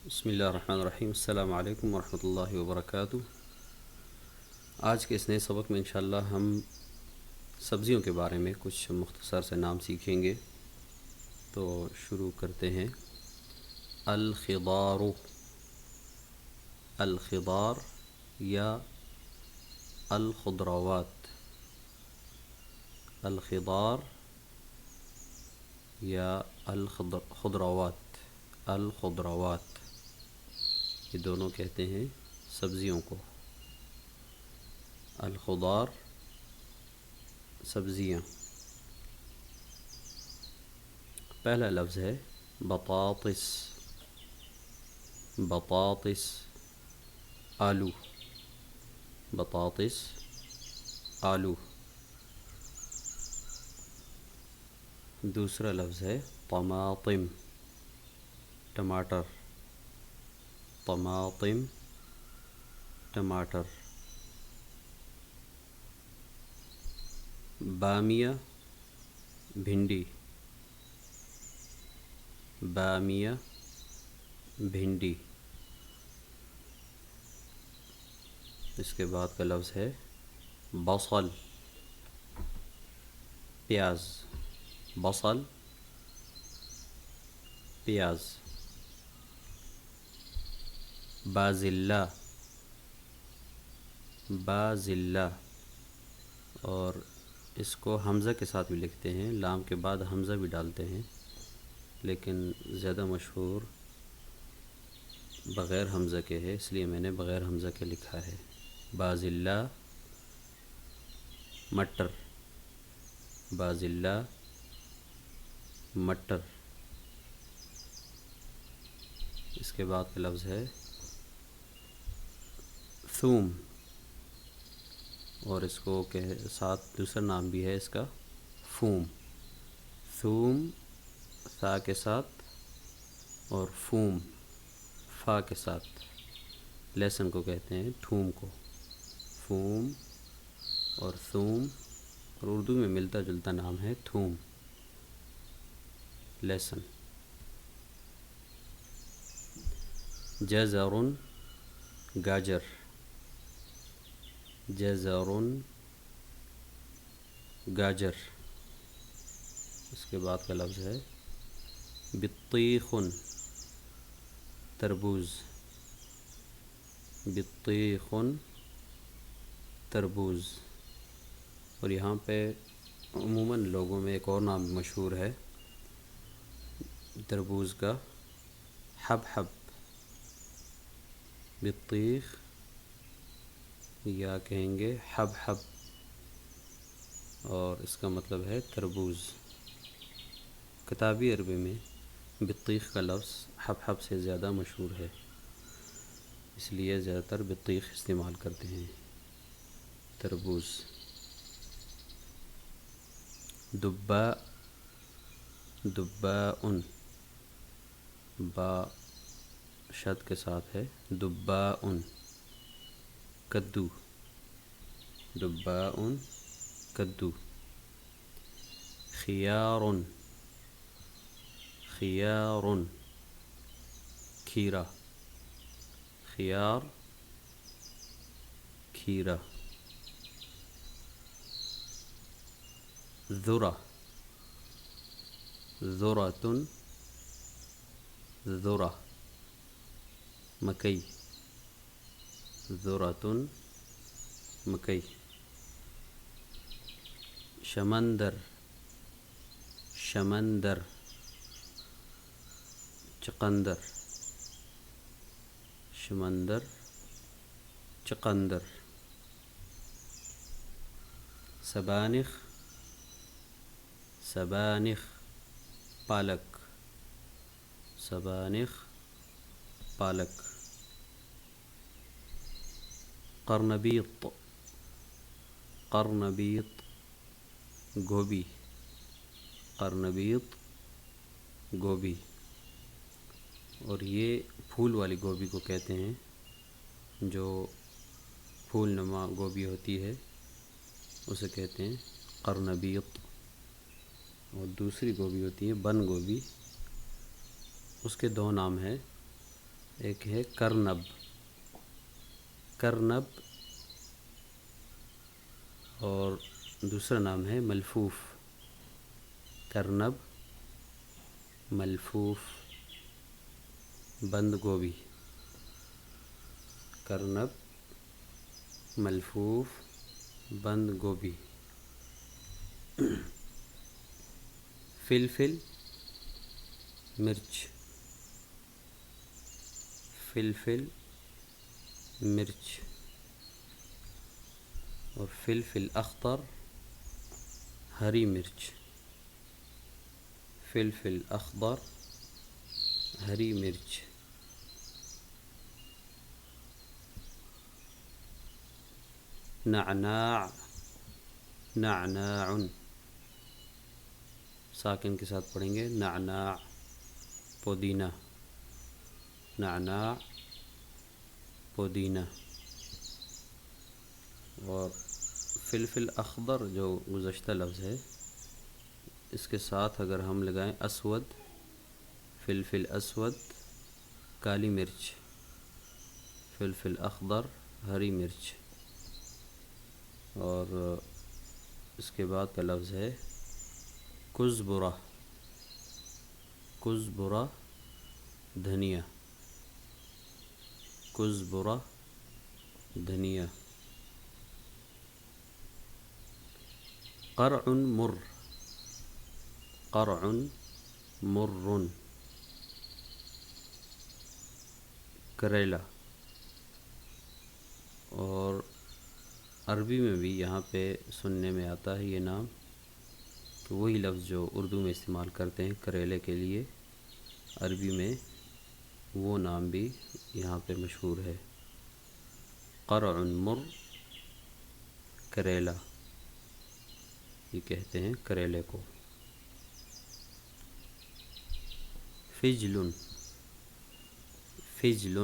بسم اللہ الرحمن الرحیم۔ السلام علیکم ورحمۃ اللہ وبرکاتہ۔ آج کے اس نئے سبق میں انشاءاللہ ہم سبزیوں کے بارے میں کچھ مختصر سے نام سیکھیں گے۔ تو شروع کرتے ہیں۔ الخضار، الخضار یا الخضروات، الخضار یا الخضروات، الخضروات یہ دونوں کہتے ہیں سبزیوں کو۔ الخضار سبزیاں۔ پہلا لفظ ہے بطاطس، بطاطس آلو، بطاطس آلو۔ دوسرا لفظ ہے طماطم، ٹماٹر، طماطم ٹماٹر۔ بامیہ بھنڈی، بامیہ بھنڈی۔ اس کے بعد کا لفظ ہے بصل، پیاز، بصل پیاز۔ بازلہ، بازلہ، اور اس کو حمزہ کے ساتھ بھی لکھتے ہیں، لام کے بعد حمزہ بھی ڈالتے ہیں، لیکن زیادہ مشہور بغیر حمزہ کے ہے، اس لیے میں نے بغیر حمزہ کے لکھا ہے۔ بازلہ مٹر، بازلہ مٹر۔ اس کے بعد کا لفظ ہے ثوم، اور اس کو ساتھ دوسرا نام بھی ہے اس کا فوم، ثوم ثا کے ساتھ اور فوم فا کے ساتھ۔ لہسن کو کہتے ہیں تھوم کو، فوم اور ثوم، اور اردو میں ملتا جلتا نام ہے تھوم، لہسن۔ جزر گاجر، جزر گاجر۔ اس کے بعد کا لفظ ہے بطیخ، تربوز، بطیخ تربوز۔ اور یہاں پہ عموماً لوگوں میں ایک اور نام مشہور ہے تربوز کا، حبحب، بطیخ یا کہیں گے حبحب، اور اس کا مطلب ہے تربوز۔ کتابی عربی میں بطیخ کا لفظ حبحب سے زیادہ مشہور ہے، اس لیے زیادہ تر بطیخ استعمال کرتے ہیں، تربوز۔ دبا، دباء، با شد کے ساتھ ہے، دباء، کدو، دباء کدو۔ خیار، خیار کھیرا، خیار کھیرا۔ ذرہ، ذرۃ، ذرہ مکئی، ذرۃ مکئی۔ شمندر، شمندر چقندر، شمندر چقندر۔ سبانخ، سبانخ پالک، سبانخ پالک۔ قرنبیط، قرنبیط گوبھی، قرنبیط گوبھی، اور یہ پھول والی گوبھی کو کہتے ہیں، جو پھول نما گوبھی ہوتی ہے اسے کہتے ہیں قرنبیط۔ اور دوسری گوبھی ہوتی ہے بند گوبھی، اس کے دو نام ہیں، ایک ہے کرنب، کرنب، اور دوسرا نام ہے ملفوف، کرنب، ملفوف، بند گوبھی، کرنب، ملفوف، بند گوبھی۔ فلفل، مرچ، فلفل، مرچ، اور فلفل اخضر، ہری مرچ، فلفل اخضر، ہری مرچ۔ نعناع، نعناع، ساکن کے ساتھ پڑھیں گے، نعناع، پودینہ، نعناع، پودینہ۔ اور فلفل اخضر جو گزشتہ لفظ ہے، اس کے ساتھ اگر ہم لگائیں اسود، فلفل اسود، کالی مرچ، فلفل اخضر، ہری مرچ، اور اس کے بعد کا لفظ ہے کزبرہ، کزبرہ، دھنیا، کزبرہ، دھنیا۔ قرع مر، قرع مر، کریلا۔ اور عربی میں بھی یہاں پہ سننے میں آتا ہے یہ نام، کہ وہی لفظ جو اردو میں استعمال کرتے ہیں کریلے کے لیے، عربی میں وہ نام بھی یہاں پہ مشہور ہے، قرع مر، کریلا، یہ کہتے ہیں کریلے کو۔ فجل، فجل،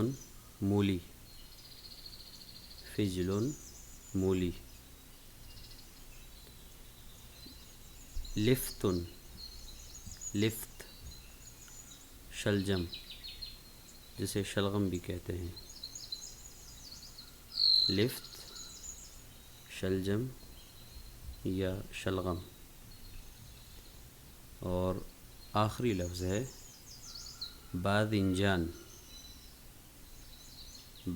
مولی، فجل، مولی۔ لفت، لفت، شلجم، جسے شلغم بھی کہتے ہیں، لفت، شلجم یا شلغم۔ اور آخری لفظ ہے باذنجان،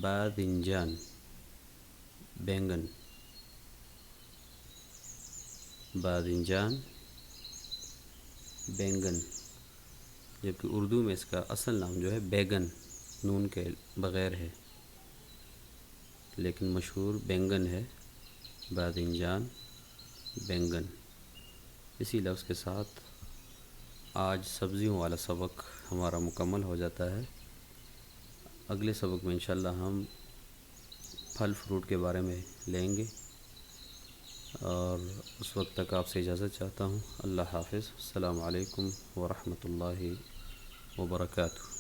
باذنجان، بینگن، باذنجان، بینگن، جبکہ اردو میں اس کا اصل نام جو ہے بیگن، نون کے بغیر ہے، لیکن مشہور بینگن ہے، باذنجان، بینگن۔ اسی لفظ کے ساتھ آج سبزیوں والا سبق ہمارا مکمل ہو جاتا ہے۔ اگلے سبق میں انشاءاللہ ہم پھل فروٹ کے بارے میں لیں گے، اور اس وقت تک آپ سے اجازت چاہتا ہوں۔ اللہ حافظ، السلام علیکم ورحمۃ اللہ وبرکاتہ۔